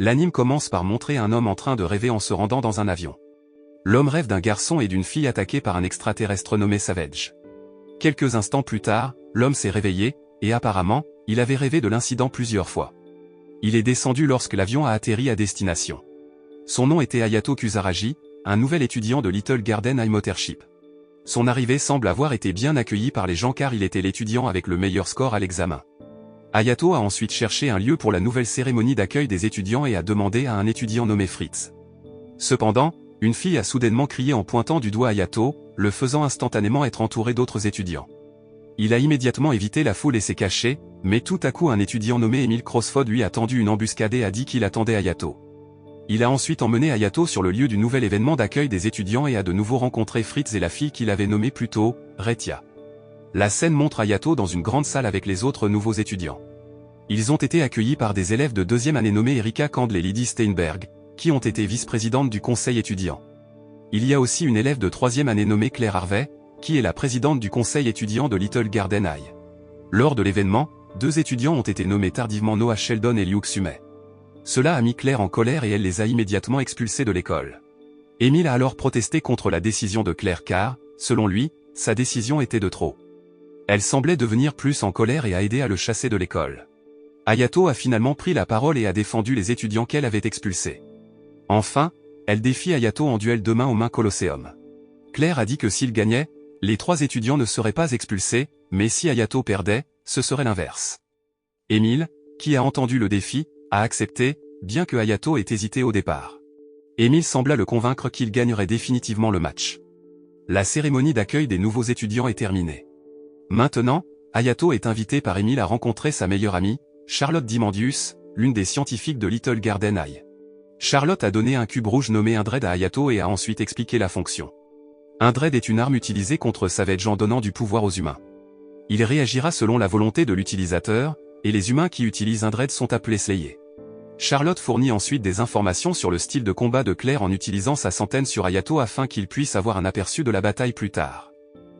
L'anime commence par montrer un homme en train de rêver en se rendant dans un avion. L'homme rêve d'un garçon et d'une fille attaqués par un extraterrestre nommé Savage. Quelques instants plus tard, l'homme s'est réveillé, et apparemment, il avait rêvé de l'incident plusieurs fois. Il est descendu lorsque l'avion a atterri à destination. Son nom était Hayato Kusaragi, un nouvel étudiant de Little Garden High Motorship. Son arrivée semble avoir été bien accueillie par les gens car il était l'étudiant avec le meilleur score à l'examen. Hayato a ensuite cherché un lieu pour la nouvelle cérémonie d'accueil des étudiants et a demandé à un étudiant nommé Fritz. Cependant, une fille a soudainement crié en pointant du doigt Hayato, le faisant instantanément être entouré d'autres étudiants. Il a immédiatement évité la foule et s'est caché, mais tout à coup un étudiant nommé Emile Crossford lui a tendu une embuscade et a dit qu'il attendait Hayato. Il a ensuite emmené Hayato sur le lieu du nouvel événement d'accueil des étudiants et a de nouveau rencontré Fritz et la fille qu'il avait nommée plus tôt, Retia. La scène montre Hayato dans une grande salle avec les autres nouveaux étudiants. Ils ont été accueillis par des élèves de deuxième année nommés Erika Kandel et Lydie Steinberg, qui ont été vice-présidentes du conseil étudiant. Il y a aussi une élève de troisième année nommée Claire Harvey, qui est la présidente du conseil étudiant de Little Garden High. Lors de l'événement, 2 étudiants ont été nommés tardivement Noah Sheldon et Liu Xumei. Cela a mis Claire en colère et elle les a immédiatement expulsés de l'école. Emile a alors protesté contre la décision de Claire car, selon lui, sa décision était de trop. Elle semblait devenir plus en colère et a aidé à le chasser de l'école. Hayato a finalement pris la parole et a défendu les étudiants qu'elle avait expulsés. Enfin, elle défie Hayato en duel de main aux mains Colosseum. Claire a dit que s'il gagnait, les 3 étudiants ne seraient pas expulsés, mais si Hayato perdait, ce serait l'inverse. Emile, qui a entendu le défi, a accepté, bien que Hayato ait hésité au départ. Emile sembla le convaincre qu'il gagnerait définitivement le match. La cérémonie d'accueil des nouveaux étudiants est terminée. Maintenant, Hayato est invité par Emile à rencontrer sa meilleure amie, Charlotte Dimandius, l'une des scientifiques de Little Garden High. Charlotte a donné un cube rouge nommé Undred à Hayato et a ensuite expliqué la fonction. Undred est une arme utilisée contre Savage en donnant du pouvoir aux humains. Il réagira selon la volonté de l'utilisateur, et les humains qui utilisent Undred sont appelés Slayers. Charlotte fournit ensuite des informations sur le style de combat de Claire en utilisant sa centaine sur Hayato afin qu'il puisse avoir un aperçu de la bataille plus tard.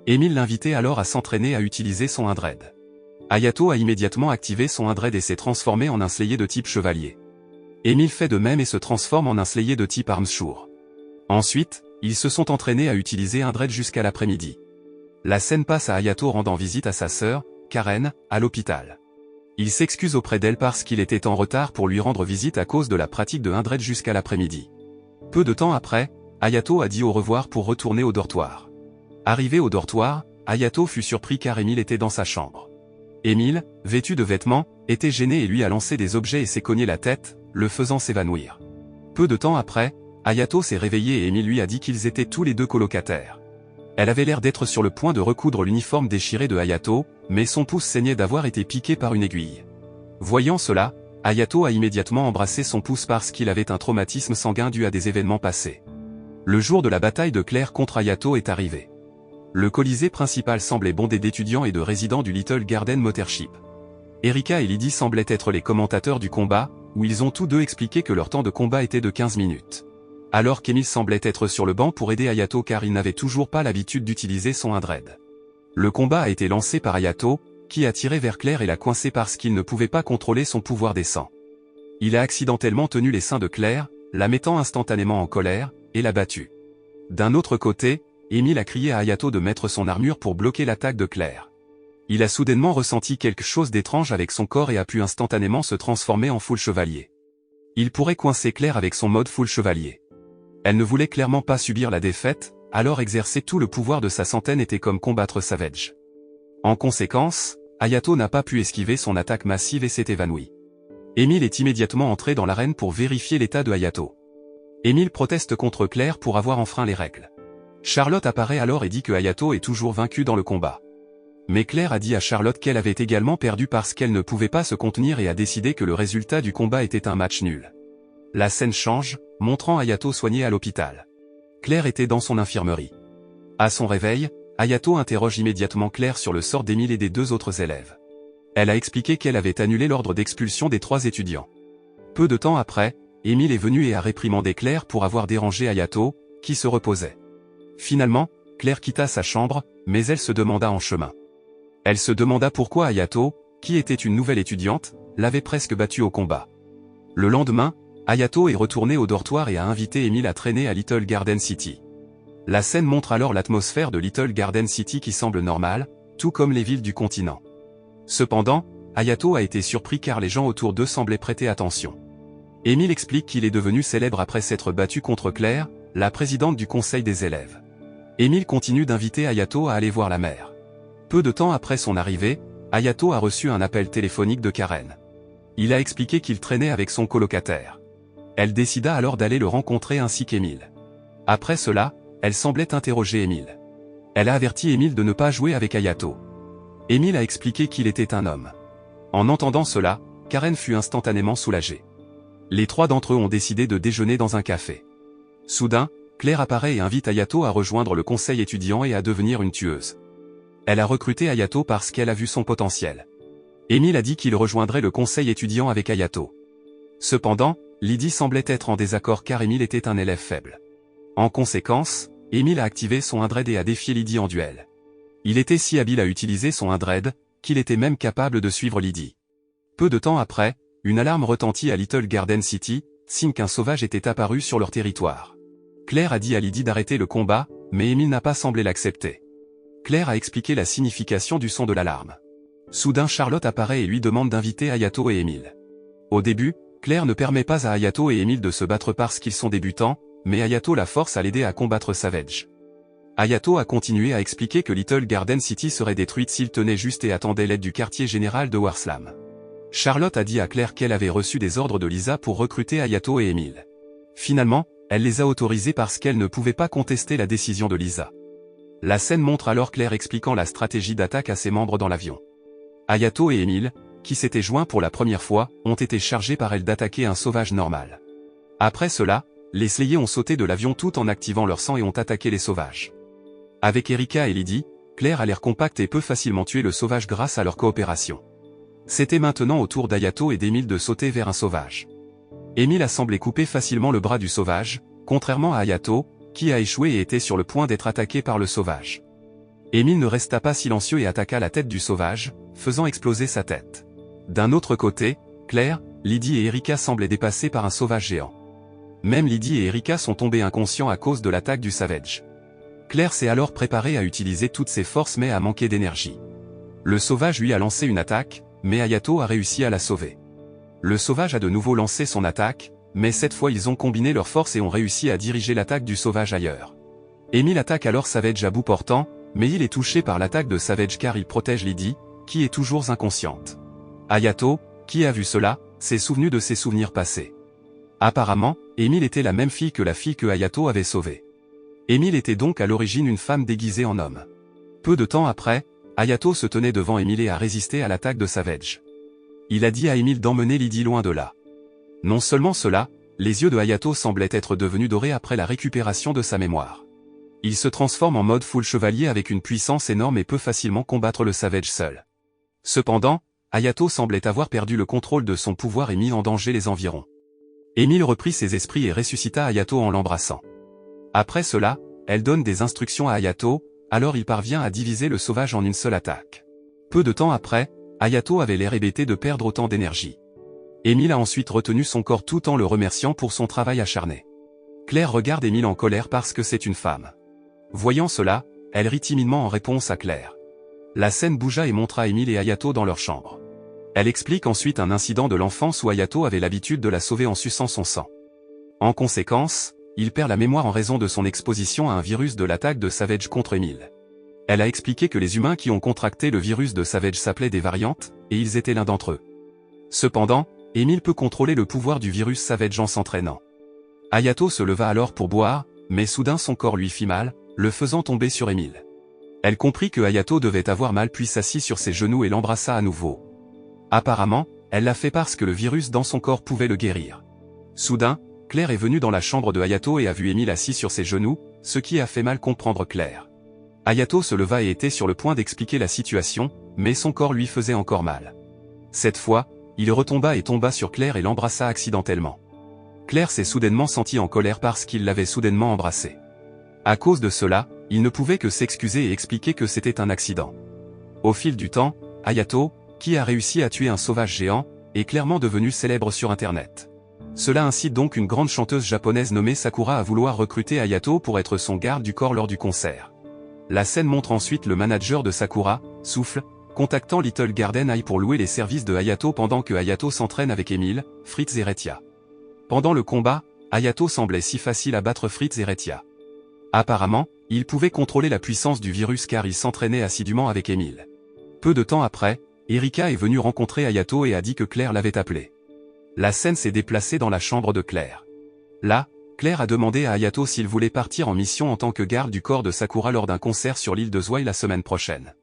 Emile l'invitait alors à s'entraîner à utiliser son Undred. Hayato a immédiatement activé son Undred et s'est transformé en un Slayer de type chevalier. Emile fait de même et se transforme en un Slayer de type Armsure. Ensuite, ils se sont entraînés à utiliser Undred jusqu'à l'après-midi. La scène passe à Hayato rendant visite à sa sœur, Karen, à l'hôpital. Il s'excuse auprès d'elle parce qu'il était en retard pour lui rendre visite à cause de la pratique de Undred jusqu'à l'après-midi. Peu de temps après, Hayato a dit au revoir pour retourner au dortoir. Arrivé au dortoir, Hayato fut surpris car Emile était dans sa chambre. Emile, vêtu de vêtements, était gêné et lui a lancé des objets et s'est cogné la tête, le faisant s'évanouir. Peu de temps après, Hayato s'est réveillé et Emile lui a dit qu'ils étaient tous les 2 colocataires. Elle avait l'air d'être sur le point de recoudre l'uniforme déchiré de Hayato, mais son pouce saignait d'avoir été piqué par une aiguille. Voyant cela, Hayato a immédiatement embrassé son pouce parce qu'il avait un traumatisme sanguin dû à des événements passés. Le jour de la bataille de Claire contre Hayato est arrivé. Le colisée principal semblait bondé d'étudiants et de résidents du Little Garden Motorship. Erika et Lydie semblaient être les commentateurs du combat, où ils ont tous 2 expliqué que leur temps de combat était de 15 minutes. Alors qu'Emile semblait être sur le banc pour aider Hayato car il n'avait toujours pas l'habitude d'utiliser son Undred. Le combat a été lancé par Hayato, qui a tiré vers Claire et l'a coincé parce qu'il ne pouvait pas contrôler son pouvoir des sangs. Il a accidentellement tenu les seins de Claire, la mettant instantanément en colère, et l'a battue. D'un autre côté, Emile a crié à Hayato de mettre son armure pour bloquer l'attaque de Claire. Il a soudainement ressenti quelque chose d'étrange avec son corps et a pu instantanément se transformer en full chevalier. Il pourrait coincer Claire avec son mode full chevalier. Elle ne voulait clairement pas subir la défaite, alors exercer tout le pouvoir de sa centaine était comme combattre Savage. En conséquence, Hayato n'a pas pu esquiver son attaque massive et s'est évanoui. Emile est immédiatement entré dans l'arène pour vérifier l'état de Hayato. Emile proteste contre Claire pour avoir enfreint les règles. Charlotte apparaît alors et dit que Hayato est toujours vaincu dans le combat. Mais Claire a dit à Charlotte qu'elle avait également perdu parce qu'elle ne pouvait pas se contenir et a décidé que le résultat du combat était un match nul. La scène change, montrant Hayato soigné à l'hôpital. Claire était dans son infirmerie. À son réveil, Hayato interroge immédiatement Claire sur le sort d'Emile et des 2 autres élèves. Elle a expliqué qu'elle avait annulé l'ordre d'expulsion des 3 étudiants. Peu de temps après, Emile est venu et a réprimandé Claire pour avoir dérangé Hayato, qui se reposait. Finalement, Claire quitta sa chambre, mais elle se demanda en chemin. Elle se demanda pourquoi Hayato, qui était une nouvelle étudiante, l'avait presque battue au combat. Le lendemain, Hayato est retourné au dortoir et a invité Emile à traîner à Little Garden City. La scène montre alors l'atmosphère de Little Garden City qui semble normale, tout comme les villes du continent. Cependant, Hayato a été surpris car les gens autour d'eux semblaient prêter attention. Emile explique qu'il est devenu célèbre après s'être battu contre Claire, la présidente du conseil des élèves. Emile continue d'inviter Hayato à aller voir la mère. Peu de temps après son arrivée, Hayato a reçu un appel téléphonique de Karen. Il a expliqué qu'il traînait avec son colocataire. Elle décida alors d'aller le rencontrer ainsi qu'Emile. Après cela, elle semblait interroger Emile. Elle a averti Emile de ne pas jouer avec Hayato. Emile a expliqué qu'il était un homme. En entendant cela, Karen fut instantanément soulagée. Les trois d'entre eux ont décidé de déjeuner dans un café. Soudain, Claire apparaît et invite Hayato à rejoindre le conseil étudiant et à devenir une tueuse. Elle a recruté Hayato parce qu'elle a vu son potentiel. Emile a dit qu'il rejoindrait le conseil étudiant avec Hayato. Cependant, Lydie semblait être en désaccord car Emile était un élève faible. En conséquence, Emile a activé son Indred et a défié Lydie en duel. Il était si habile à utiliser son Indred, qu'il était même capable de suivre Lydie. Peu de temps après, une alarme retentit à Little Garden City, signe qu'un sauvage était apparu sur leur territoire. Claire a dit à Lydie d'arrêter le combat, mais Emile n'a pas semblé l'accepter. Claire a expliqué la signification du son de l'alarme. Soudain Charlotte apparaît et lui demande d'inviter Hayato et Emile. Au début, Claire ne permet pas à Hayato et Emile de se battre parce qu'ils sont débutants, mais Hayato la force à l'aider à combattre Savage. Hayato a continué à expliquer que Little Garden City serait détruite s'il tenait juste et attendait l'aide du quartier général de Warslam. Charlotte a dit à Claire qu'elle avait reçu des ordres de Lisa pour recruter Hayato et Emile. Finalement, elle les a autorisés parce qu'elle ne pouvait pas contester la décision de Lisa. La scène montre alors Claire expliquant la stratégie d'attaque à ses membres dans l'avion. Hayato et Emile, qui s'étaient joints pour la première fois, ont été chargés par elle d'attaquer un sauvage normal. Après cela, les Slayer ont sauté de l'avion tout en activant leur sang et ont attaqué les sauvages. Avec Erika et Lydie, Claire a l'air compacte et peut facilement tuer le sauvage grâce à leur coopération. C'était maintenant au tour d'Hayato et d'Emile de sauter vers un sauvage. Emile a semblé couper facilement le bras du sauvage, contrairement à Hayato, qui a échoué et était sur le point d'être attaqué par le sauvage. Emile ne resta pas silencieux et attaqua la tête du sauvage, faisant exploser sa tête. D'un autre côté, Claire, Lydie et Erika semblaient dépassés par un sauvage géant. Même Lydie et Erika sont tombés inconscients à cause de l'attaque du Savage. Claire s'est alors préparée à utiliser toutes ses forces mais a manqué d'énergie. Le sauvage lui a lancé une attaque, mais Hayato a réussi à la sauver. Le sauvage a de nouveau lancé son attaque, mais cette fois ils ont combiné leurs forces et ont réussi à diriger l'attaque du sauvage ailleurs. Emile attaque alors Savage à bout portant, mais il est touché par l'attaque de Savage car il protège Lydie, qui est toujours inconsciente. Hayato, qui a vu cela, s'est souvenu de ses souvenirs passés. Apparemment, Emile était la même fille que la fille que Hayato avait sauvée. Emile était donc à l'origine une femme déguisée en homme. Peu de temps après, Hayato se tenait devant Emile et a résisté à l'attaque de Savage. Il a dit à Emile d'emmener Lydie loin de là. Non seulement cela, les yeux de Hayato semblaient être devenus dorés après la récupération de sa mémoire. Il se transforme en mode full chevalier avec une puissance énorme et peut facilement combattre le Savage seul. Cependant, Hayato semblait avoir perdu le contrôle de son pouvoir et mis en danger les environs. Emile reprit ses esprits et ressuscita Hayato en l'embrassant. Après cela, elle donne des instructions à Hayato, alors il parvient à diviser le sauvage en une seule attaque. Peu de temps après, Hayato avait l'air hébété de perdre autant d'énergie. Emile a ensuite retenu son corps tout en le remerciant pour son travail acharné. Claire regarde Emile en colère parce que c'est une femme. Voyant cela, elle rit timidement en réponse à Claire. La scène bougea et montra Emile et Hayato dans leur chambre. Elle explique ensuite un incident de l'enfance où Hayato avait l'habitude de la sauver en suçant son sang. En conséquence, il perd la mémoire en raison de son exposition à un virus de l'attaque de Savage contre Emile. Elle a expliqué que les humains qui ont contracté le virus de Savage s'appelaient des variantes, et ils étaient l'un d'entre eux. Cependant, Emile peut contrôler le pouvoir du virus Savage en s'entraînant. Hayato se leva alors pour boire, mais soudain son corps lui fit mal, le faisant tomber sur Emile. Elle comprit que Hayato devait avoir mal puis s'assit sur ses genoux et l'embrassa à nouveau. Apparemment, elle l'a fait parce que le virus dans son corps pouvait le guérir. Soudain, Claire est venue dans la chambre de Hayato et a vu Emile assis sur ses genoux, ce qui a fait mal comprendre Claire. Hayato se leva et était sur le point d'expliquer la situation, mais son corps lui faisait encore mal. Cette fois, il retomba et tomba sur Claire et l'embrassa accidentellement. Claire s'est soudainement sentie en colère parce qu'il l'avait soudainement embrassée. À cause de cela, il ne pouvait que s'excuser et expliquer que c'était un accident. Au fil du temps, Hayato, qui a réussi à tuer un sauvage géant, est clairement devenu célèbre sur Internet. Cela incite donc une grande chanteuse japonaise nommée Sakura à vouloir recruter Hayato pour être son garde du corps lors du concert. La scène montre ensuite le manager de Sakura, Souffle, contactant Little Garden Eye pour louer les services de Hayato pendant que Hayato s'entraîne avec Emile, Fritz et Retia. Pendant le combat, Hayato semblait si facile à battre Fritz et Retia. Apparemment, il pouvait contrôler la puissance du virus car il s'entraînait assidûment avec Emile. Peu de temps après, Erika est venue rencontrer Hayato et a dit que Claire l'avait appelé. La scène s'est déplacée dans la chambre de Claire. Là, Claire a demandé à Hayato s'il voulait partir en mission en tant que garde du corps de Sakura lors d'un concert sur l'île de Zwei la semaine prochaine.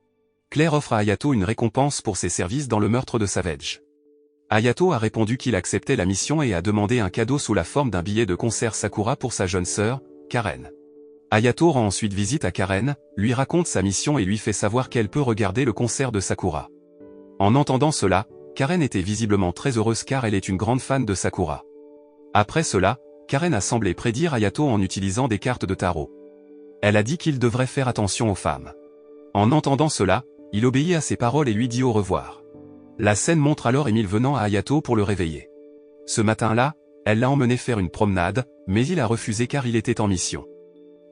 Claire offre à Hayato une récompense pour ses services dans le meurtre de Savage. Hayato a répondu qu'il acceptait la mission et a demandé un cadeau sous la forme d'un billet de concert Sakura pour sa jeune sœur, Karen. Hayato rend ensuite visite à Karen, lui raconte sa mission et lui fait savoir qu'elle peut regarder le concert de Sakura. En entendant cela, Karen était visiblement très heureuse car elle est une grande fan de Sakura. Après cela, Karen a semblé prédire Hayato en utilisant des cartes de tarot. Elle a dit qu'il devrait faire attention aux femmes. En entendant cela, il obéit à ses paroles et lui dit au revoir. La scène montre alors Emile venant à Hayato pour le réveiller. Ce matin-là, elle l'a emmené faire une promenade, mais il a refusé car il était en mission.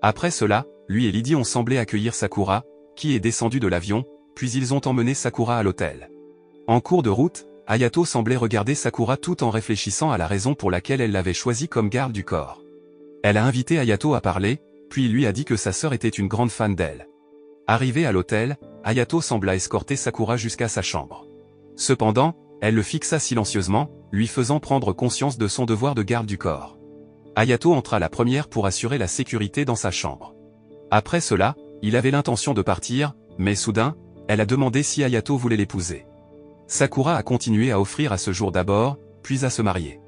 Après cela, lui et Lydie ont semblé accueillir Sakura, qui est descendue de l'avion, puis ils ont emmené Sakura à l'hôtel. En cours de route, Hayato semblait regarder Sakura tout en réfléchissant à la raison pour laquelle elle l'avait choisi comme garde du corps. Elle a invité Hayato à parler, puis il lui a dit que sa sœur était une grande fan d'elle. Arrivée à l'hôtel, Hayato sembla escorter Sakura jusqu'à sa chambre. Cependant, elle le fixa silencieusement, lui faisant prendre conscience de son devoir de garde du corps. Hayato entra la première pour assurer la sécurité dans sa chambre. Après cela, il avait l'intention de partir, mais soudain, elle a demandé si Hayato voulait l'épouser. Sakura a continué à offrir à ce jour d'abord, puis à se marier.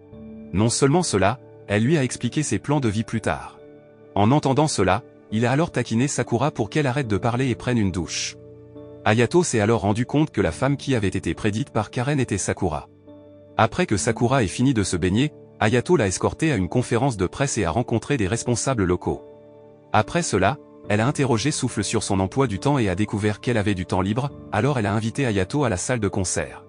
Non seulement cela, elle lui a expliqué ses plans de vie plus tard. En entendant cela, il a alors taquiné Sakura pour qu'elle arrête de parler et prenne une douche. Hayato s'est alors rendu compte que la femme qui avait été prédite par Karen était Sakura. Après que Sakura ait fini de se baigner, Hayato l'a escortée à une conférence de presse et a rencontré des responsables locaux. Après cela, elle a interrogé Souffle sur son emploi du temps et a découvert qu'elle avait du temps libre, alors elle a invité Hayato à la salle de concert.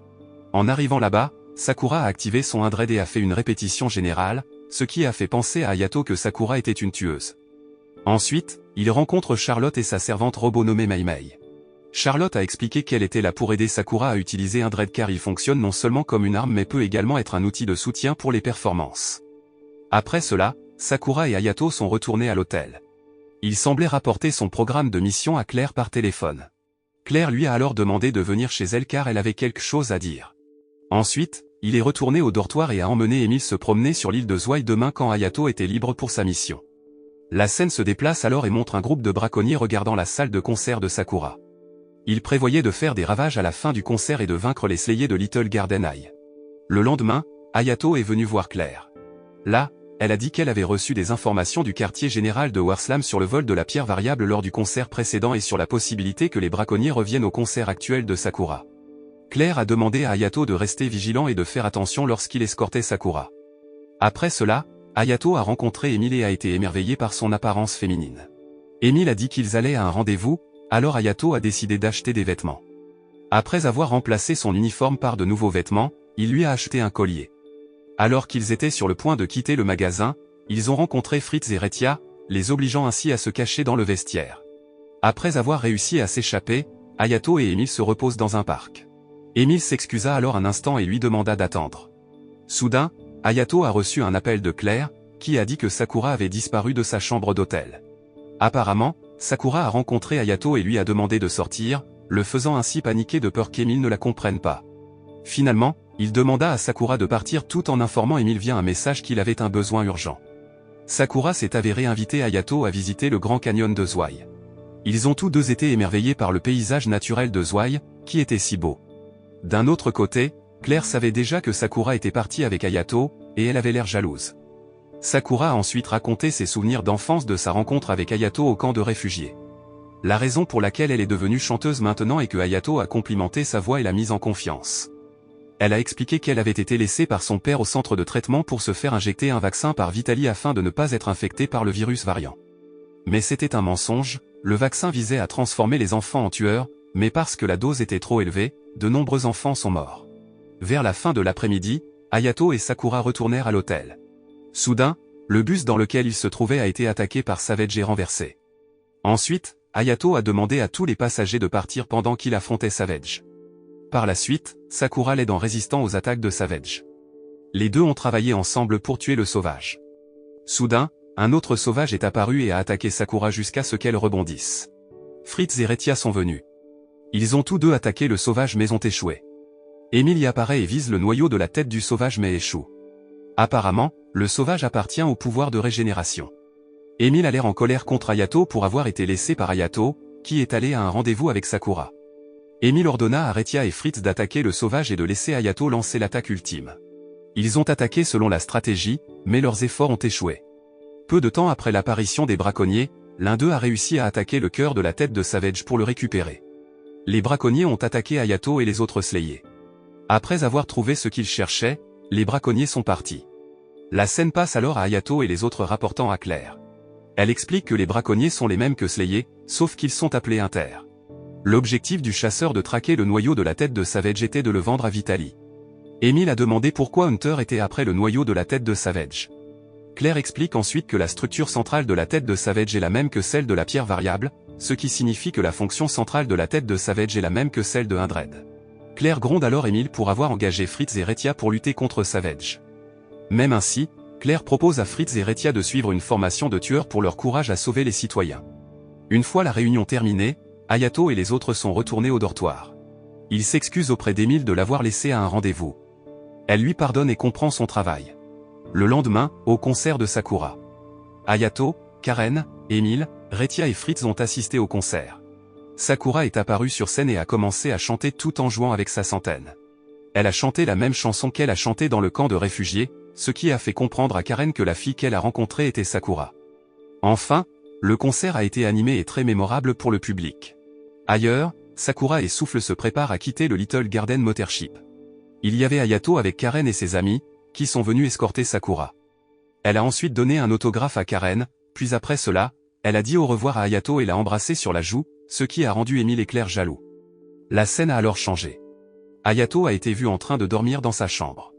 En arrivant là-bas, Sakura a activé son Indred et a fait une répétition générale, ce qui a fait penser à Hayato que Sakura était une tueuse. Ensuite, il rencontre Charlotte et sa servante robot nommée Mei Mei. Charlotte a expliqué qu'elle était là pour aider Sakura à utiliser Indred car il fonctionne non seulement comme une arme mais peut également être un outil de soutien pour les performances. Après cela, Sakura et Hayato sont retournés à l'hôtel. Il semblait rapporter son programme de mission à Claire par téléphone. Claire lui a alors demandé de venir chez elle car elle avait quelque chose à dire. Ensuite, il est retourné au dortoir et a emmené Emile se promener sur l'île de Zwei demain quand Hayato était libre pour sa mission. La scène se déplace alors et montre un groupe de braconniers regardant la salle de concert de Sakura. Ils prévoyaient de faire des ravages à la fin du concert et de vaincre les Slayers de Little Garden Eye. Le lendemain, Hayato est venue voir Claire. Là, elle a dit qu'elle avait reçu des informations du quartier général de Warslam sur le vol de la pierre variable lors du concert précédent et sur la possibilité que les braconniers reviennent au concert actuel de Sakura. Claire a demandé à Hayato de rester vigilant et de faire attention lorsqu'il escortait Sakura. Après cela, Hayato a rencontré Emile et a été émerveillé par son apparence féminine. Emile a dit qu'ils allaient à un rendez-vous, alors Hayato a décidé d'acheter des vêtements. Après avoir remplacé son uniforme par de nouveaux vêtements, il lui a acheté un collier. Alors qu'ils étaient sur le point de quitter le magasin, ils ont rencontré Fritz et Retia, les obligeant ainsi à se cacher dans le vestiaire. Après avoir réussi à s'échapper, Hayato et Emile se reposent dans un parc. Emile s'excusa alors un instant et lui demanda d'attendre. Soudain, Hayato a reçu un appel de Claire, qui a dit que Sakura avait disparu de sa chambre d'hôtel. Apparemment, Sakura a rencontré Hayato et lui a demandé de sortir, le faisant ainsi paniquer de peur qu'Emile ne la comprenne pas. Finalement, il demanda à Sakura de partir tout en informant Emile via un message qu'il avait un besoin urgent. Sakura s'est avéré inviter Hayato à visiter le Grand Canyon de Zwei. Ils ont tous deux été émerveillés par le paysage naturel de Zwei, qui était si beau. D'un autre côté, Claire savait déjà que Sakura était partie avec Hayato, et elle avait l'air jalouse. Sakura a ensuite raconté ses souvenirs d'enfance de sa rencontre avec Hayato au camp de réfugiés. La raison pour laquelle elle est devenue chanteuse maintenant est que Hayato a complimenté sa voix et l'a mise en confiance. Elle a expliqué qu'elle avait été laissée par son père au centre de traitement pour se faire injecter un vaccin par Vitaly afin de ne pas être infectée par le virus variant. Mais c'était un mensonge, le vaccin visait à transformer les enfants en tueurs, mais parce que la dose était trop élevée, de nombreux enfants sont morts. Vers la fin de l'après-midi, Hayato et Sakura retournèrent à l'hôtel. Soudain, le bus dans lequel ils se trouvaient a été attaqué par Savage et renversé. Ensuite, Hayato a demandé à tous les passagers de partir pendant qu'il affrontait Savage. Par la suite, Sakura l'aide en résistant aux attaques de Savage. Les deux ont travaillé ensemble pour tuer le sauvage. Soudain, un autre sauvage est apparu et a attaqué Sakura jusqu'à ce qu'elle rebondisse. Fritz et Retia sont venus. Ils ont tous deux attaqué le sauvage mais ont échoué. Emile y apparaît et vise le noyau de la tête du sauvage mais échoue. Apparemment, le sauvage appartient au pouvoir de régénération. Emile a l'air en colère contre Hayato pour avoir été laissé par Hayato, qui est allé à un rendez-vous avec Sakura. Emile ordonna à Retia et Fritz d'attaquer le sauvage et de laisser Hayato lancer l'attaque ultime. Ils ont attaqué selon la stratégie, mais leurs efforts ont échoué. Peu de temps après l'apparition des braconniers, l'un d'eux a réussi à attaquer le cœur de la tête de Savage pour le récupérer. Les braconniers ont attaqué Hayato et les autres slayés. Après avoir trouvé ce qu'ils cherchaient, les braconniers sont partis. La scène passe alors à Hayato et les autres rapportant à Claire. Elle explique que les braconniers sont les mêmes que Slayés, sauf qu'ils sont appelés Inter. L'objectif du chasseur de traquer le noyau de la tête de Savage était de le vendre à Vitaly. Emile a demandé pourquoi Hunter était après le noyau de la tête de Savage. Claire explique ensuite que la structure centrale de la tête de Savage est la même que celle de la pierre variable, ce qui signifie que la fonction centrale de la tête de Savage est la même que celle de Indred. Claire gronde alors Emile pour avoir engagé Fritz et Retia pour lutter contre Savage. Même ainsi, Claire propose à Fritz et Retia de suivre une formation de tueurs pour leur courage à sauver les citoyens. Une fois la réunion terminée, Hayato et les autres sont retournés au dortoir. Ils s'excusent auprès d'Emile de l'avoir laissé à un rendez-vous. Elle lui pardonne et comprend son travail. Le lendemain, au concert de Sakura. Hayato, Karen, Emile, Retia et Fritz ont assisté au concert. Sakura est apparue sur scène et a commencé à chanter tout en jouant avec sa centaine. Elle a chanté la même chanson qu'elle a chantée dans le camp de réfugiés, ce qui a fait comprendre à Karen que la fille qu'elle a rencontrée était Sakura. Enfin, le concert a été animé et très mémorable pour le public. Ailleurs, Sakura et Souffle se préparent à quitter le Little Garden Motorship. Il y avait Hayato avec Karen et ses amis, qui sont venus escorter Sakura. Elle a ensuite donné un autographe à Karen, puis après cela, elle a dit au revoir à Hayato et l'a embrassé sur la joue, ce qui a rendu Emile et Claire jaloux. La scène a alors changé. Hayato a été vu en train de dormir dans sa chambre.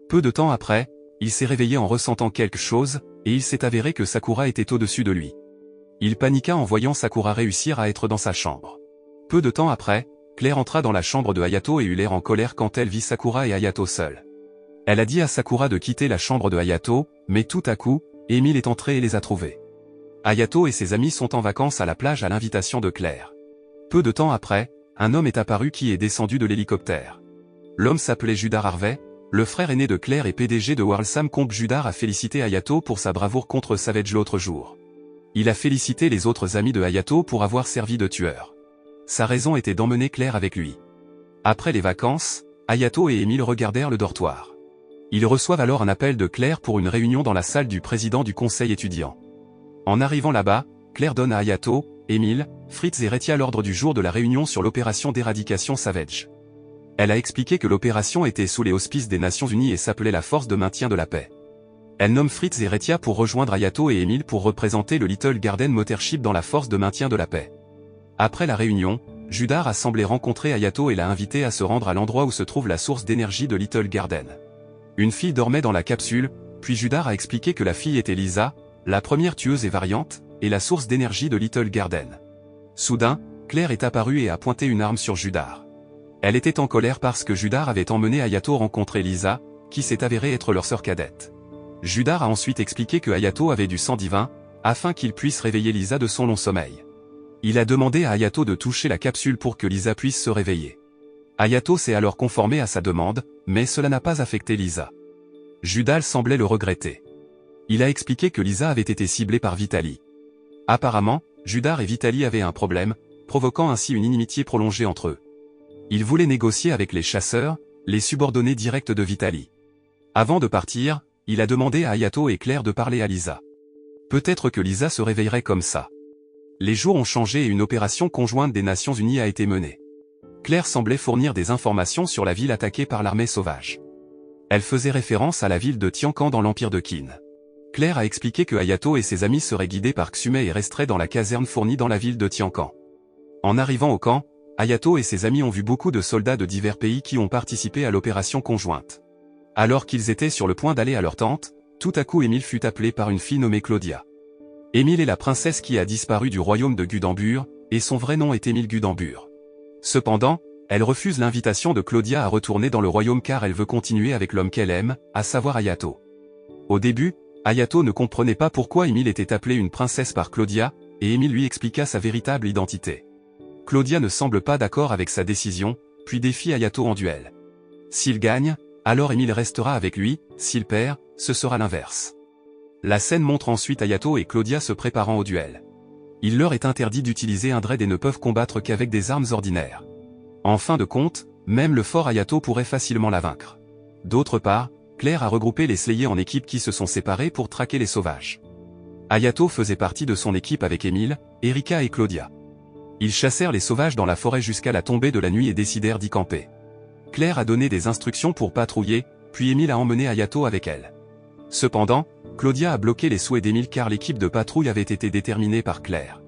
Peu de temps après, il s'est réveillé en ressentant quelque chose, et il s'est avéré que Sakura était au-dessus de lui. Il paniqua en voyant Sakura réussir à être dans sa chambre. Peu de temps après, Claire entra dans la chambre de Hayato et eut l'air en colère quand elle vit Sakura et Hayato seuls. Elle a dit à Sakura de quitter la chambre de Hayato, mais tout à coup, Emile est entré et les a trouvés. Hayato et ses amis sont en vacances à la plage à l'invitation de Claire. Peu de temps après, un homme est apparu qui est descendu de l'hélicoptère. L'homme s'appelait Judar Harvey, le frère aîné de Claire et PDG de Worldsam Comp. Judar a félicité Hayato pour sa bravoure contre Savage l'autre jour. Il a félicité les autres amis de Hayato pour avoir servi de tueur. Sa raison était d'emmener Claire avec lui. Après les vacances, Hayato et Emile regardèrent le dortoir. Ils reçoivent alors un appel de Claire pour une réunion dans la salle du président du conseil étudiant. En arrivant là-bas, Claire donne à Hayato, Emile, Fritz et Retia l'ordre du jour de la réunion sur l'opération d'éradication Savage. Elle a expliqué que l'opération était sous les auspices des Nations Unies et s'appelait la Force de maintien de la paix. Elle nomme Fritz et Retia pour rejoindre Hayato et Emile pour représenter le Little Garden Motorship dans la Force de maintien de la paix. Après la réunion, Judar a semblé rencontrer Hayato et l'a invité à se rendre à l'endroit où se trouve la source d'énergie de Little Garden. Une fille dormait dans la capsule, puis Judar a expliqué que la fille était Lisa, la première tueuse et variante, et la source d'énergie de Little Garden. Soudain, Claire est apparue et a pointé une arme sur Judar. Elle était en colère parce que Judar avait emmené Hayato rencontrer Lisa, qui s'est avérée être leur sœur cadette. Judar a ensuite expliqué que Hayato avait du sang divin, afin qu'il puisse réveiller Lisa de son long sommeil. Il a demandé à Hayato de toucher la capsule pour que Lisa puisse se réveiller. Hayato s'est alors conformé à sa demande, mais cela n'a pas affecté Lisa. Judar semblait le regretter. Il a expliqué que Lisa avait été ciblée par Vitaly. Apparemment, Judar et Vitaly avaient un problème, provoquant ainsi une inimitié prolongée entre eux. Ils voulaient négocier avec les chasseurs, les subordonnés directs de Vitaly. Avant de partir, il a demandé à Hayato et Claire de parler à Lisa. Peut-être que Lisa se réveillerait comme ça. Les jours ont changé et une opération conjointe des Nations Unies a été menée. Claire semblait fournir des informations sur la ville attaquée par l'armée sauvage. Elle faisait référence à la ville de Tiancan dans l'empire de Qin. Claire a expliqué que Hayato et ses amis seraient guidés par Xume et resteraient dans la caserne fournie dans la ville de Tiancan. En arrivant au camp, Hayato et ses amis ont vu beaucoup de soldats de divers pays qui ont participé à l'opération conjointe. Alors qu'ils étaient sur le point d'aller à leur tente, tout à coup Émile fut appelé par une fille nommée Claudia. Émile est la princesse qui a disparu du royaume de Gudembur, et son vrai nom est Émile Gudembur. Cependant, elle refuse l'invitation de Claudia à retourner dans le royaume car elle veut continuer avec l'homme qu'elle aime, à savoir Ayato. Au début, Ayato ne comprenait pas pourquoi Émile était appelée une princesse par Claudia, et Émile lui expliqua sa véritable identité. Claudia ne semble pas d'accord avec sa décision, puis défie Ayato en duel. S'il gagne, alors Émile restera avec lui, s'il perd, ce sera l'inverse. La scène montre ensuite Ayato et Claudia se préparant au duel. Il leur est interdit d'utiliser un dread et ne peuvent combattre qu'avec des armes ordinaires. En fin de compte, même le fort Ayato pourrait facilement la vaincre. D'autre part, Claire a regroupé les Slayers en équipes qui se sont séparées pour traquer les sauvages. Ayato faisait partie de son équipe avec Émile, Erika et Claudia. Ils chassèrent les sauvages dans la forêt jusqu'à la tombée de la nuit et décidèrent d'y camper. Claire a donné des instructions pour patrouiller, puis Émile a emmené Ayato avec elle. Cependant, Claudia a bloqué les souhaits d'Émile car l'équipe de patrouille avait été déterminée par Claire.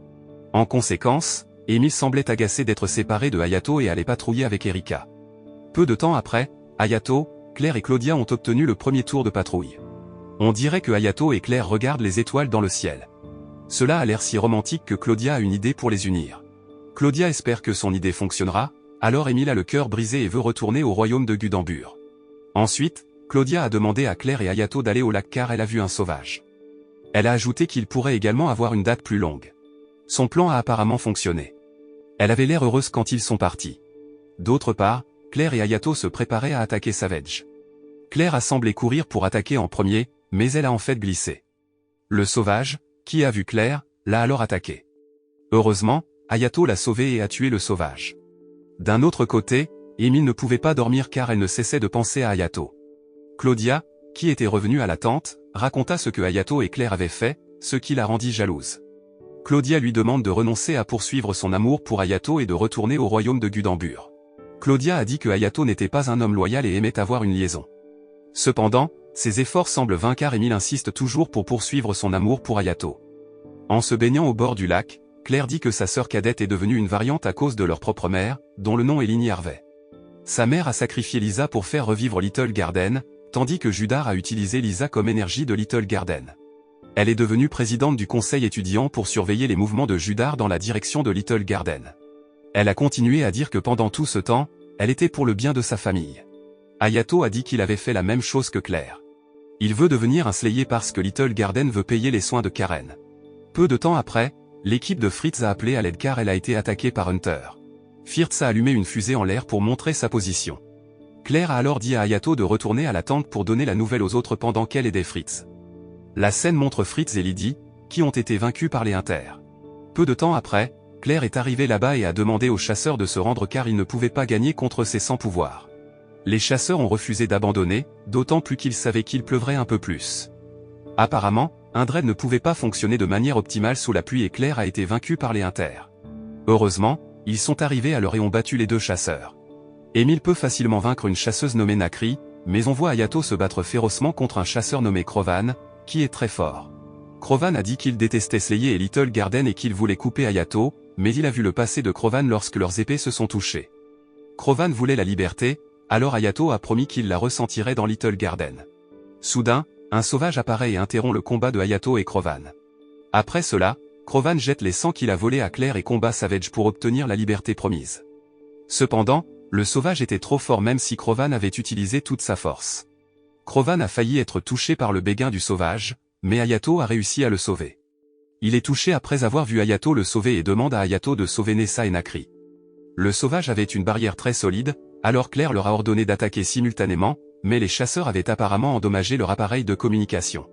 En conséquence, Émile semblait agacé d'être séparé de Ayato et allait patrouiller avec Erika. Peu de temps après, Ayato, Claire et Claudia ont obtenu le premier tour de patrouille. On dirait que Ayato et Claire regardent les étoiles dans le ciel. Cela a l'air si romantique que Claudia a une idée pour les unir. Claudia espère que son idée fonctionnera, alors Émile a le cœur brisé et veut retourner au royaume de Gudembur. Ensuite, Claudia a demandé à Claire et Ayato d'aller au lac car elle a vu un sauvage. Elle a ajouté qu'il pourrait également avoir une date plus longue. Son plan a apparemment fonctionné. Elle avait l'air heureuse quand ils sont partis. D'autre part, Claire et Ayato se préparaient à attaquer Savage. Claire a semblé courir pour attaquer en premier, mais elle a en fait glissé. Le sauvage, qui a vu Claire, l'a alors attaqué. Heureusement, Ayato l'a sauvé et a tué le sauvage. D'un autre côté, Émile ne pouvait pas dormir car elle ne cessait de penser à Ayato. Claudia, qui était revenue à la tente, raconta ce que Ayato et Claire avaient fait, ce qui la rendit jalouse. Claudia lui demande de renoncer à poursuivre son amour pour Ayato et de retourner au royaume de Gudembur. Claudia a dit que Ayato n'était pas un homme loyal et aimait avoir une liaison. Cependant, ses efforts semblent vains car Émile insiste toujours pour poursuivre son amour pour Ayato. En se baignant au bord du lac, Claire dit que sa sœur cadette est devenue une variante à cause de leur propre mère, dont le nom est Lini Harvey. Sa mère a sacrifié Lisa pour faire revivre Little Garden, tandis que Judar a utilisé Lisa comme énergie de Little Garden. Elle est devenue présidente du conseil étudiant pour surveiller les mouvements de Judar dans la direction de Little Garden. Elle a continué à dire que pendant tout ce temps, elle était pour le bien de sa famille. Ayato a dit qu'il avait fait la même chose que Claire. Il veut devenir un Slayer parce que Little Garden veut payer les soins de Karen. Peu de temps après, l'équipe de Fritz a appelé à l'aide car elle a été attaquée par Hunter. Fritz a allumé une fusée en l'air pour montrer sa position. Claire a alors dit à Ayato de retourner à la tente pour donner la nouvelle aux autres pendant qu'elle aidait Fritz. La scène montre Fritz et Lydie, qui ont été vaincus par les Hunter. Peu de temps après, Claire est arrivée là-bas et a demandé aux chasseurs de se rendre car ils ne pouvaient pas gagner contre ses sans-pouvoirs. Les chasseurs ont refusé d'abandonner, d'autant plus qu'ils savaient qu'il pleuvrait un peu plus. Apparemment, un dread ne pouvait pas fonctionner de manière optimale sous la pluie et Claire a été vaincue par les Hunter. Heureusement, ils sont arrivés à l'heure et ont battu les deux chasseurs. Émile peut facilement vaincre une chasseuse nommée Nakri, mais on voit Ayato se battre férocement contre un chasseur nommé Crovan, qui est très fort. Crovan a dit qu'il détestait Slayer et Little Garden et qu'il voulait couper Ayato, mais il a vu le passé de Crovan lorsque leurs épées se sont touchées. Crovan voulait la liberté, alors Ayato a promis qu'il la ressentirait dans Little Garden. Soudain, un sauvage apparaît et interrompt le combat de Ayato et Crovan. Après cela, Crovan jette les sangs qu'il a volés à Claire et combat Savage pour obtenir la liberté promise. Cependant, le sauvage était trop fort même si Crovan avait utilisé toute sa force. Crovan a failli être touché par le béguin du sauvage, mais Ayato a réussi à le sauver. Il est touché après avoir vu Ayato le sauver et demande à Ayato de sauver Nessa et Nakri. Le sauvage avait une barrière très solide, alors Claire leur a ordonné d'attaquer simultanément, mais les chasseurs avaient apparemment endommagé leur appareil de communication.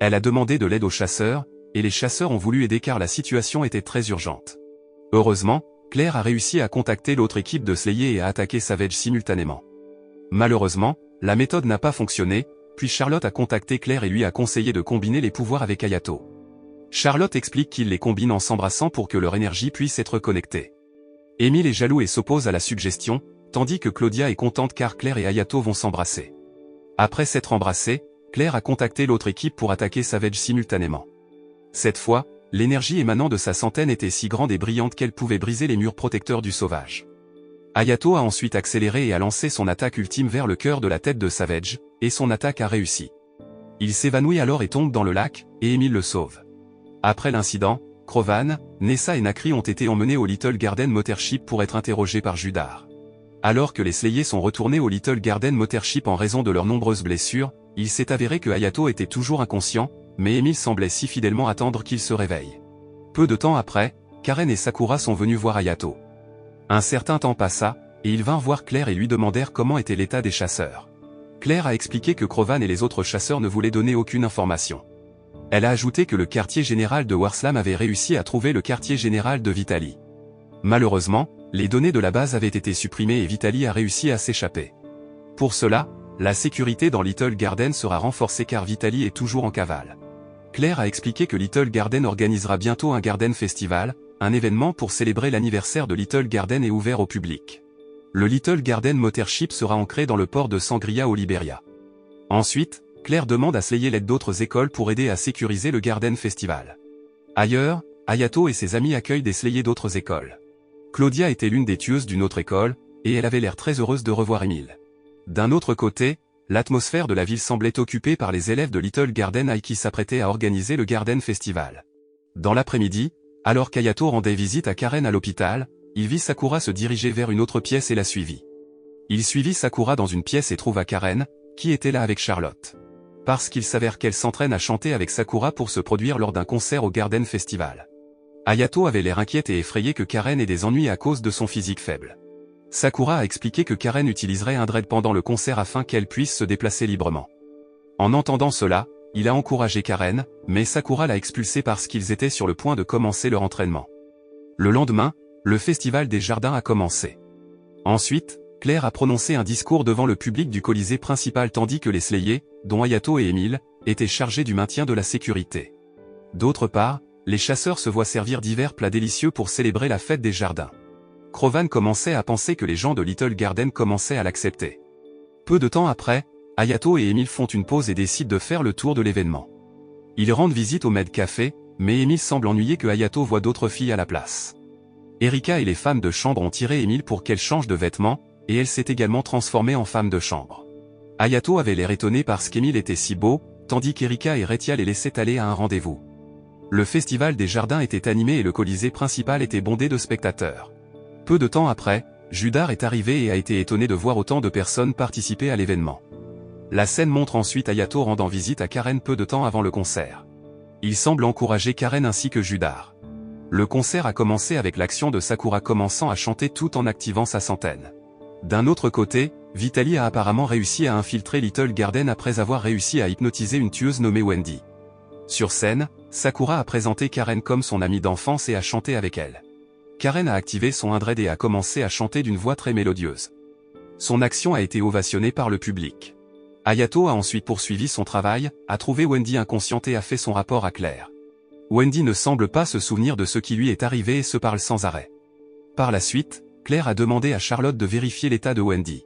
Elle a demandé de l'aide aux chasseurs, et les chasseurs ont voulu aider car la situation était très urgente. Heureusement, Claire a réussi à contacter l'autre équipe de Slayer et à attaquer Savage simultanément. Malheureusement, la méthode n'a pas fonctionné, puis Charlotte a contacté Claire et lui a conseillé de combiner les pouvoirs avec Ayato. Charlotte explique qu'ils les combinent en s'embrassant pour que leur énergie puisse être connectée. Émile est jaloux et s'oppose à la suggestion, tandis que Claudia est contente car Claire et Ayato vont s'embrasser. Après s'être embrassés, Claire a contacté l'autre équipe pour attaquer Savage simultanément. Cette fois, l'énergie émanant de sa centaine était si grande et brillante qu'elle pouvait briser les murs protecteurs du sauvage. Hayato a ensuite accéléré et a lancé son attaque ultime vers le cœur de la tête de Savage, et son attaque a réussi. Il s'évanouit alors et tombe dans le lac, et Emile le sauve. Après l'incident, Crovan, Nessa et Nakri ont été emmenés au Little Garden Mothership pour être interrogés par Judar. Alors que les Slayers sont retournés au Little Garden Mothership en raison de leurs nombreuses blessures, il s'est avéré que Hayato était toujours inconscient, mais Emile semblait si fidèlement attendre qu'il se réveille. Peu de temps après, Karen et Sakura sont venus voir Hayato. Un certain temps passa, et ils vinrent voir Claire et lui demandèrent comment était l'état des chasseurs. Claire a expliqué que Crovan et les autres chasseurs ne voulaient donner aucune information. Elle a ajouté que le quartier général de Warslam avait réussi à trouver le quartier général de Vitaly. Malheureusement, les données de la base avaient été supprimées et Vitaly a réussi à s'échapper. Pour cela, la sécurité dans Little Garden sera renforcée car Vitaly est toujours en cavale. Claire a expliqué que Little Garden organisera bientôt un Garden Festival, un événement pour célébrer l'anniversaire de Little Garden et ouvert au public. Le Little Garden Mothership sera ancré dans le port de Sangria au Liberia. Ensuite, Claire demande à Slayer l'aide d'autres écoles pour aider à sécuriser le Garden Festival. Ailleurs, Hayato et ses amis accueillent des Slayers d'autres écoles. Claudia était l'une des tueuses d'une autre école, et elle avait l'air très heureuse de revoir Emile. D'un autre côté, l'atmosphère de la ville semblait occupée par les élèves de Little Garden High qui s'apprêtaient à organiser le Garden Festival. Dans l'après-midi, alors qu'Hayato rendait visite à Karen à l'hôpital, il vit Sakura se diriger vers une autre pièce et la suivit. Il suivit Sakura dans une pièce et trouva Karen, qui était là avec Charlotte. Parce qu'il s'avère qu'elle s'entraîne à chanter avec Sakura pour se produire lors d'un concert au Garden Festival. Hayato avait l'air inquiète et effrayée que Karen ait des ennuis à cause de son physique faible. Sakura a expliqué que Karen utiliserait un dread pendant le concert afin qu'elle puisse se déplacer librement. En entendant cela, il a encouragé Karen, mais Sakura l'a expulsé parce qu'ils étaient sur le point de commencer leur entraînement. Le lendemain, le festival des jardins a commencé. Ensuite, Claire a prononcé un discours devant le public du Colisée principal tandis que les Slayers, dont Hayato et Emile, étaient chargés du maintien de la sécurité. D'autre part, les chasseurs se voient servir divers plats délicieux pour célébrer la fête des jardins. Crovan commençait à penser que les gens de Little Garden commençaient à l'accepter. Peu de temps après, Hayato et Emile font une pause et décident de faire le tour de l'événement. Ils rendent visite au Med Café, mais Emile semble ennuyé que Hayato voit d'autres filles à la place. Erika et les femmes de chambre ont tiré Emile pour qu'elle change de vêtements, et elle s'est également transformée en femme de chambre. Hayato avait l'air étonné parce qu'Emile était si beau, tandis qu'Erika et Retia les laissaient aller à un rendez-vous. Le festival des jardins était animé et le Colisée principal était bondé de spectateurs. Peu de temps après, Judar est arrivé et a été étonné de voir autant de personnes participer à l'événement. La scène montre ensuite Hayato rendant visite à Karen peu de temps avant le concert. Il semble encourager Karen ainsi que Judar. Le concert a commencé avec l'action de Sakura commençant à chanter tout en activant sa centaine. D'un autre côté, Vitaly a apparemment réussi à infiltrer Little Garden après avoir réussi à hypnotiser une tueuse nommée Wendy. Sur scène, Sakura a présenté Karen comme son amie d'enfance et a chanté avec elle. Karen a activé son dread et a commencé à chanter d'une voix très mélodieuse. Son action a été ovationnée par le public. Hayato a ensuite poursuivi son travail, a trouvé Wendy inconsciente et a fait son rapport à Claire. Wendy ne semble pas se souvenir de ce qui lui est arrivé et se parle sans arrêt. Par la suite, Claire a demandé à Charlotte de vérifier l'état de Wendy.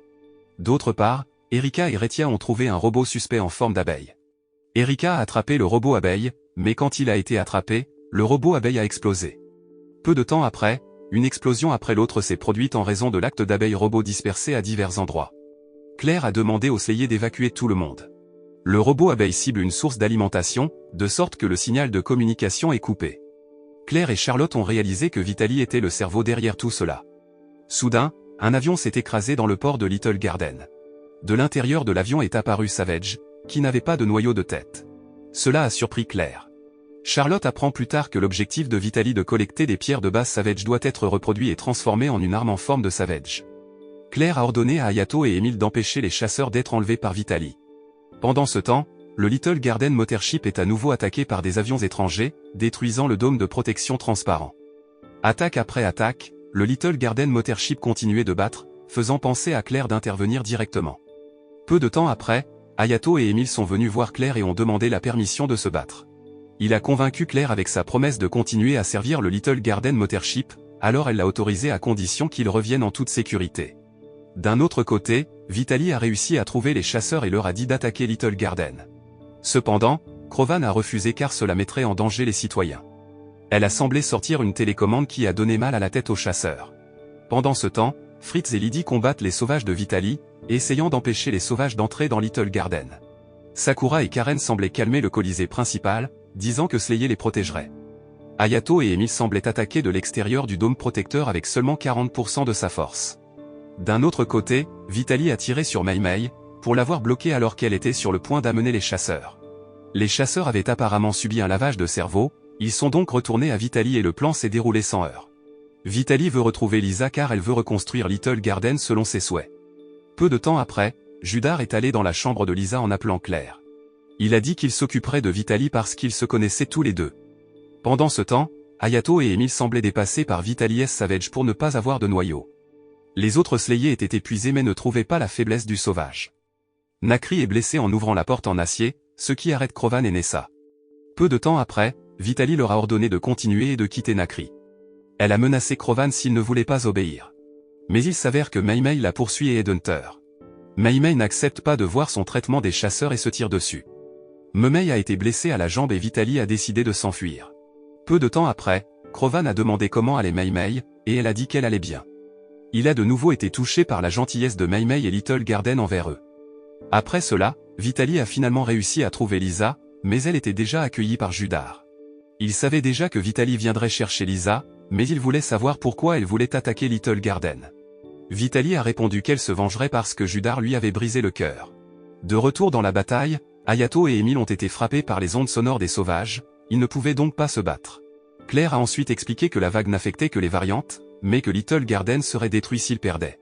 D'autre part, Erika et Retia ont trouvé un robot suspect en forme d'abeille. Erika a attrapé le robot abeille, mais quand il a été attrapé, le robot abeille a explosé. Peu de temps après, une explosion après l'autre s'est produite en raison de l'acte d'abeilles robots dispersés à divers endroits. Claire a demandé aux Slayers d'évacuer tout le monde. Le robot abeille cible une source d'alimentation, de sorte que le signal de communication est coupé. Claire et Charlotte ont réalisé que Vitaly était le cerveau derrière tout cela. Soudain, un avion s'est écrasé dans le port de Little Garden. De l'intérieur de l'avion est apparu Savage, qui n'avait pas de noyau de tête. Cela a surpris Claire. Charlotte apprend plus tard que l'objectif de Vitaly de collecter des pierres de base Savage doit être reproduit et transformé en une arme en forme de Savage. Claire a ordonné à Hayato et Emile d'empêcher les chasseurs d'être enlevés par Vitaly. Pendant ce temps, le Little Garden Mothership est à nouveau attaqué par des avions étrangers, détruisant le dôme de protection transparent. Attaque après attaque, le Little Garden Mothership continuait de battre, faisant penser à Claire d'intervenir directement. Peu de temps après, Hayato et Emile sont venus voir Claire et ont demandé la permission de se battre. Il a convaincu Claire avec sa promesse de continuer à servir le Little Garden Mothership, alors elle l'a autorisé à condition qu'il revienne en toute sécurité. D'un autre côté, Vitaly a réussi à trouver les chasseurs et leur a dit d'attaquer Little Garden. Cependant, Crovan a refusé car cela mettrait en danger les citoyens. Elle a semblé sortir une télécommande qui a donné mal à la tête aux chasseurs. Pendant ce temps, Fritz et Lydie combattent les sauvages de Vitaly, essayant d'empêcher les sauvages d'entrer dans Little Garden. Sakura et Karen semblaient calmer le Colisée principal, disant que Slayer les protégerait. Hayato et Emile semblaient attaquer de l'extérieur du dôme protecteur avec seulement 40% de sa force. D'un autre côté, Vitaly a tiré sur Mei Mei, pour l'avoir bloquée alors qu'elle était sur le point d'amener les chasseurs. Les chasseurs avaient apparemment subi un lavage de cerveau, ils sont donc retournés à Vitaly et le plan s'est déroulé sans heurts. Vitaly veut retrouver Lisa car elle veut reconstruire Little Garden selon ses souhaits. Peu de temps après, Judar est allé dans la chambre de Lisa en appelant Claire. Il a dit qu'il s'occuperait de Vitaly parce qu'ils se connaissaient tous les deux. Pendant ce temps, Hayato et Emile semblaient dépassés par Vitaly Savage pour ne pas avoir de noyau. Les autres Slayers étaient épuisés mais ne trouvaient pas la faiblesse du sauvage. Nakri est blessé en ouvrant la porte en acier, ce qui arrête Krovan et Nessa. Peu de temps après, Vitaly leur a ordonné de continuer et de quitter Nakri. Elle a menacé Krovan s'il ne voulait pas obéir. Mais il s'avère que Mei Mei la poursuit et Headhunter. Mei Mei n'accepte pas de voir son traitement des chasseurs et se tire dessus. Mei a été blessé à la jambe et Vitaly a décidé de s'enfuir. Peu de temps après, Krovan a demandé comment allait Mei Mei, et elle a dit qu'elle allait bien. Il a de nouveau été touché par la gentillesse de Mei Mei et Little Garden envers eux. Après cela, Vitaly a finalement réussi à trouver Lisa, mais elle était déjà accueillie par Judar. Il savait déjà que Vitaly viendrait chercher Lisa, mais il voulait savoir pourquoi elle voulait attaquer Little Garden. Vitaly a répondu qu'elle se vengerait parce que Judar lui avait brisé le cœur. De retour dans la bataille, Hayato et Emile ont été frappés par les ondes sonores des sauvages, ils ne pouvaient donc pas se battre. Claire a ensuite expliqué que la vague n'affectait que les variantes, mais que Little Garden serait détruit s'ils perdaient.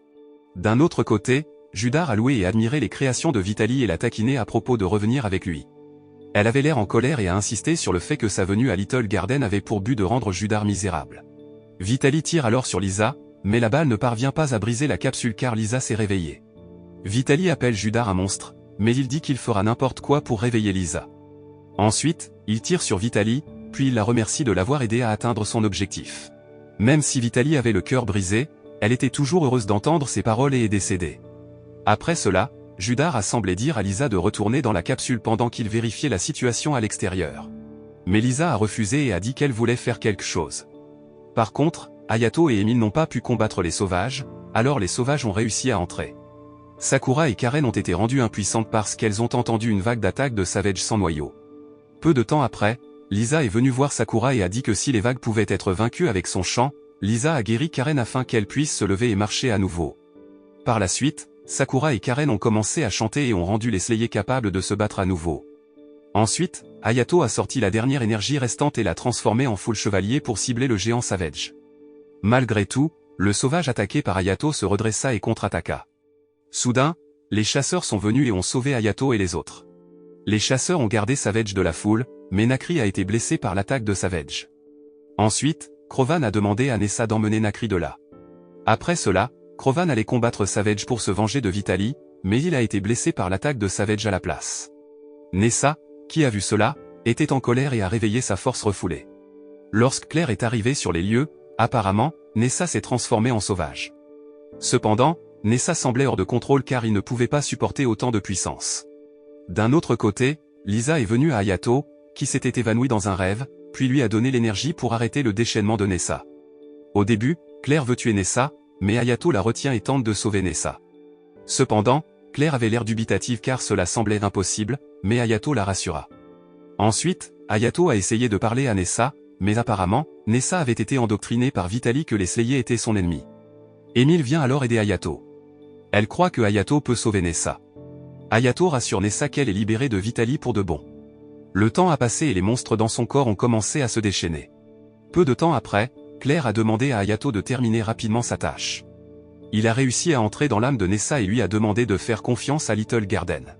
D'un autre côté, Judar a loué et admiré les créations de Vitaly et l'a taquiné à propos de revenir avec lui. Elle avait l'air en colère et a insisté sur le fait que sa venue à Little Garden avait pour but de rendre Judar misérable. Vitaly tire alors sur Lisa, mais la balle ne parvient pas à briser la capsule car Lisa s'est réveillée. Vitaly appelle Judar un monstre, mais il dit qu'il fera n'importe quoi pour réveiller Lisa. Ensuite, il tire sur Vitaly, puis il la remercie de l'avoir aidé à atteindre son objectif. Même si Vitaly avait le cœur brisé, elle était toujours heureuse d'entendre ses paroles et est décédée. Après cela, Judar a semblé dire à Lisa de retourner dans la capsule pendant qu'il vérifiait la situation à l'extérieur. Mais Lisa a refusé et a dit qu'elle voulait faire quelque chose. Par contre, Hayato et Emile n'ont pas pu combattre les sauvages, alors les sauvages ont réussi à entrer. Sakura et Karen ont été rendues impuissantes parce qu'elles ont entendu une vague d'attaque de Savage sans noyau. Peu de temps après, Lisa est venue voir Sakura et a dit que si les vagues pouvaient être vaincues avec son chant, Lisa a guéri Karen afin qu'elle puisse se lever et marcher à nouveau. Par la suite, Sakura et Karen ont commencé à chanter et ont rendu les Slayers capables de se battre à nouveau. Ensuite, Hayato a sorti la dernière énergie restante et l'a transformée en full chevalier pour cibler le géant Savage. Malgré tout, le sauvage attaqué par Hayato se redressa et contre-attaqua. Soudain, les chasseurs sont venus et ont sauvé Hayato et les autres. Les chasseurs ont gardé Savage de la foule, mais Nakri a été blessé par l'attaque de Savage. Ensuite, Krovan a demandé à Nessa d'emmener Nakri de là. Après cela, Krovan allait combattre Savage pour se venger de Vitaly, mais il a été blessé par l'attaque de Savage à la place. Nessa, qui a vu cela, était en colère et a réveillé sa force refoulée. Lorsque Claire est arrivée sur les lieux, apparemment, Nessa s'est transformée en sauvage. Cependant, Nessa semblait hors de contrôle car il ne pouvait pas supporter autant de puissance. D'un autre côté, Lisa est venue à Hayato, qui s'était évanoui dans un rêve, puis lui a donné l'énergie pour arrêter le déchaînement de Nessa. Au début, Claire veut tuer Nessa, mais Hayato la retient et tente de sauver Nessa. Cependant, Claire avait l'air dubitative car cela semblait impossible, mais Hayato la rassura. Ensuite, Hayato a essayé de parler à Nessa, mais apparemment, Nessa avait été endoctrinée par Vitaly que les Slayers étaient son ennemi. Emile vient alors aider Hayato. Elle croit que Hayato peut sauver Nessa. Hayato rassure Nessa qu'elle est libérée de Vitaly pour de bon. Le temps a passé et les monstres dans son corps ont commencé à se déchaîner. Peu de temps après, Claire a demandé à Hayato de terminer rapidement sa tâche. Il a réussi à entrer dans l'âme de Nessa et lui a demandé de faire confiance à Little Garden.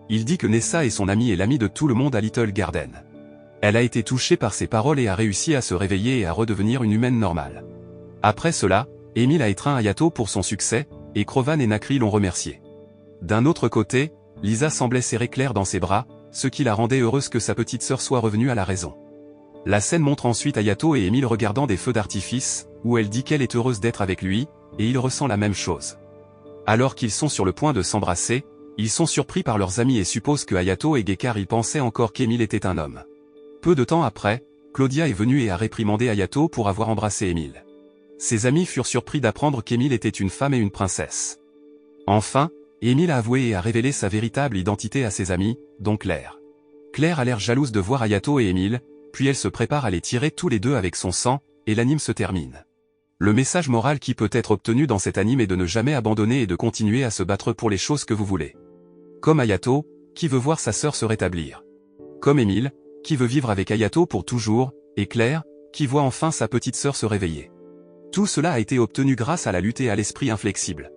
Il dit que Nessa est son ami et l'ami de tout le monde à Little Garden. Elle a été touchée par ses paroles et a réussi à se réveiller et à redevenir une humaine normale. Après cela, Emile a étreint Hayato pour son succès, et Krovan et Nakri l'ont remercié. D'un autre côté, Lisa semblait serrer Claire dans ses bras, ce qui la rendait heureuse que sa petite sœur soit revenue à la raison. La scène montre ensuite Hayato et Emile regardant des feux d'artifice, où elle dit qu'elle est heureuse d'être avec lui, et il ressent la même chose. Alors qu'ils sont sur le point de s'embrasser, ils sont surpris par leurs amis et supposent que Hayato est gay car ils pensaient encore qu'Emile était un homme. Peu de temps après, Claudia est venue et a réprimandé Hayato pour avoir embrassé Emile. Ses amis furent surpris d'apprendre qu'Émile était une femme et une princesse. Enfin, Émile a avoué et a révélé sa véritable identité à ses amis, dont Claire. Claire a l'air jalouse de voir Hayato et Émile, puis elle se prépare à les tirer tous les deux avec son sang, et l'anime se termine. Le message moral qui peut être obtenu dans cet anime est de ne jamais abandonner et de continuer à se battre pour les choses que vous voulez. Comme Hayato, qui veut voir sa sœur se rétablir. Comme Émile, qui veut vivre avec Hayato pour toujours, et Claire, qui voit enfin sa petite sœur se réveiller. Tout cela a été obtenu grâce à la lutte et à l'esprit inflexible.